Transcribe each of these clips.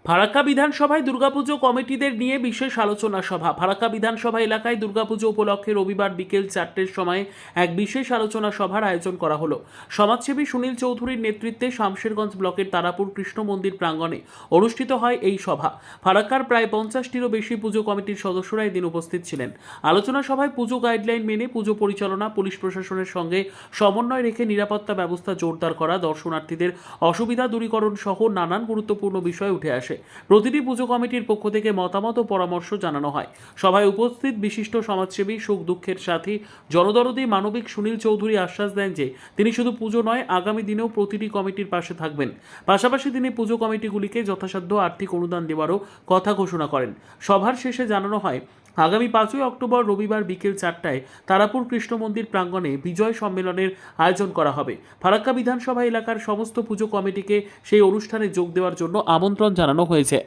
ফারাক্কা বিধানসভায় দুর্গাপুজো কমিটিদের নিয়ে বিশেষ আলোচনা সভা। ফারাক্কা বিধানসভা এলাকায় দুর্গাপুজো উপলক্ষে রবিবার বিকেল 4টের সময় এক বিশেষ আলোচনা সভার আয়োজন করা হলো। সমাজসেবী সুনীল চৌধুরীর নেতৃত্বে শামশেরগঞ্জ ব্লকের তারাপুর কৃষ্ণ মন্দির প্রাঙ্গণে অনুষ্ঠিত হয় এই সভা। ফারাক্কার প্রায় 50টিরও বেশি পুজো কমিটির সদস্যরা এদিন উপস্থিত ছিলেন। আলোচনা সভায় পুজো গাইডলাইন মেনে পুজো পরিচালনা, পুলিশ প্রশাসনের সঙ্গে সমন্বয় রেখে নিরাপত্তা ব্যবস্থা জোরদার করা, দর্শনার্থীদের অসুবিধা দূরীকরণ সহ নানান গুরুত্বপূর্ণ বিষয় উঠে আসে। প্রতিটি পুজো কমিটির পক্ষ থেকে মতামত ও পরামর্শ জানানো হয়। সভায় উপস্থিত বিশিষ্ট সমাজসেবী, সুখ দুঃখের সাথী, জনদরদী মানবিক সুনীল চৌধুরী আশ্বাস দেন যে তিনি শুধু পুজো নয়, আগামী দিনেও প্রতিটি কমিটির পাশে থাকবেন। পাশাপাশি তিনি পুজো কমিটিগুলিকে যথাসাধ্য আর্থিক অনুদান দেওয়ারও কথা ঘোষণা করেন। সভার শেষে জানানো হয়, আগামী 5ই অক্টোবর রবিবার বিকেল 4টায় তারাপুর কৃষ্ণ মন্দির প্রাঙ্গণে বিজয় সম্মেলনের আয়োজন করা হবে। ফারাক্কা বিধানসভা এলাকার সমস্ত পুজো কমিটিকে সেই অনুষ্ঠানে যোগ দেওয়ার জন্য আমন্ত্রণ জানানো হয়েছে।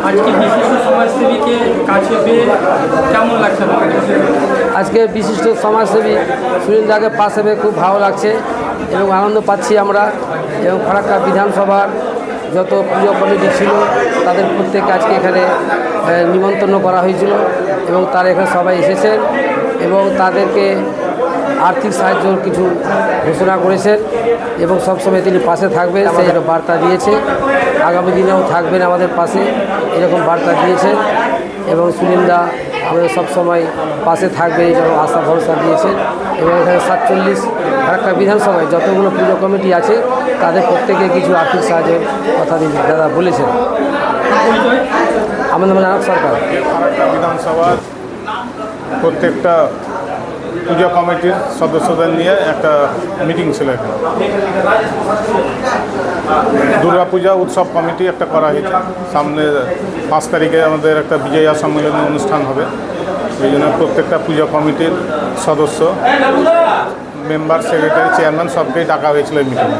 আজকে বিশিষ্ট সমাজসেবীকে কাছে পেয়ে কেমন লাগছে? আজকে বিশিষ্ট সমাজসেবী সুনীল দাকে পাশে পেয়ে খুব ভালো লাগছে এবং আনন্দ পাচ্ছি আমরা। এবং ফারাক্কা বিধানসভার যত পুজো কমিটি ছিল তাদের প্রত্যেককে আজকে এখানে নিমন্ত্রণ করা হয়েছিল এবং তারা এখানে সবাই এসেছেন এবং তাদেরকে আর্থিক সাহায্য কিছু ঘোষণা করেছেন এবং সবসময় তিনি পাশে থাকবেন সেই বার্তা দিয়েছে। আগামী দিনেও থাকবেন আমাদের পাশে এরকম বার্তা দিয়েছেন এবং সুনীলদা আমাদের সবসময় পাশে থাকবে এই জন্য আশা ভরসা দিয়েছেন। এবং এখানে 47 ফারাক্কা বিধানসভায় যতগুলো পুজো কমিটি আছে তাদের প্রত্যেকে কিছু আর্থিক সাহায্যের কথা দাদা বলেছেন। আমার নাম নানক সরকার। ফারাক্কা বিধানসভার প্রত্যেকটা পুজো কমিটির সদস্যদের নিয়ে একটা মিটিং ছিল এখানে। দুর্গাপূজা উৎসব কমিটি একটা করা হয়েছে। সামনে 5 তারিখে আমাদের একটা বিজয়া সম্মেলনী অনুষ্ঠান হবে। এই জন্য প্রত্যেকটা পুজো কমিটির সদস্য, মেম্বার, সেক্রেটারি, চেয়ারম্যান সবকেই ডাকা হয়েছিল এই মিটিংয়ে।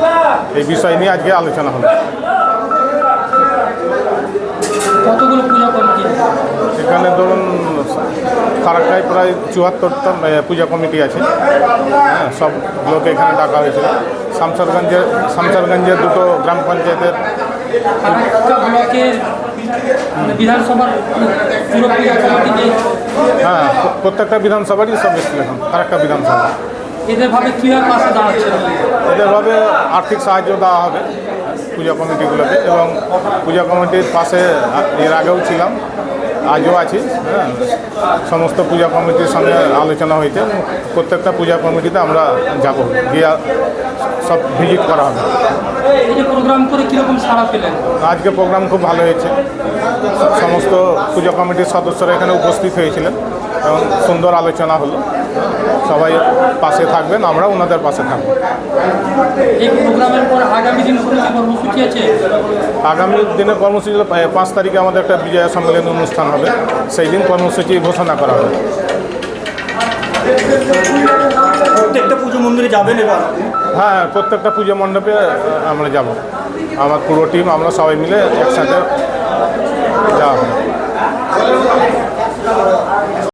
এই বিষয় নিয়ে আজকে আলোচনা হলো। কতগুলো পুজো কমিটি? এখানে ধরুন ফারাক্কায় প্রায় 74টা পূজা কমিটি আছে। হ্যাঁ, সবগুলোকে এখানে ডাকা হয়েছিল। শামশেরগঞ্জের 2টো গ্রাম পঞ্চায়েতের ব্লকের বিধানসভার পুরো পুজো কমিটি। হ্যাঁ, প্রত্যেকটা বিধানসভারই সব এসেছিল এখন ফারাক্কা বিধানসভা। এদেরভাবে কীভাবে পাশে দাঁড়াচ্ছে? এদেরভাবে আর্থিক সাহায্য দেওয়া হবে পূজা কমিটিগুলোকে এবং পূজা কমিটির পাশে এর আগেও ছিলাম, আজও আছি। হ্যাঁ, সমস্ত পূজা কমিটির সঙ্গে আলোচনা হয়েছে। প্রত্যেকটা পূজা কমিটিতে আমরা যাব, গিয়ে সব ভিজিট করা হবে। এই যে প্রোগ্রাম করে কীরকম সাড়া পেলেন? আজকে প্রোগ্রাম খুব ভালো হয়েছে। সমস্ত পূজা কমিটির সদস্যরা এখানে উপস্থিত হয়েছিলেন এবং সুন্দর আলোচনা হলো। সবাই পাশে থাকবেন, আমরা ওনাদের পাশে থাকবো। এই প্রোগ্রামের পর আগামী দিন কোনো কর্মসূচি আছে? আগামী দিনে কর্মসূচি 5 তারিখে আমাদের একটা বিজয়া সম্মেলনী অনুষ্ঠান হবে। সেই দিন কর্মসূচি ঘোষণা করা হবে। প্রত্যেকটা পুজো মন্দিরে যাবেন এবার? হ্যাঁ, প্রত্যেকটা পুজো মণ্ডপে আমরা যাব। আমার পুরো টিম, আমরা সবাই মিলে একসাথে যাওয়া হবে।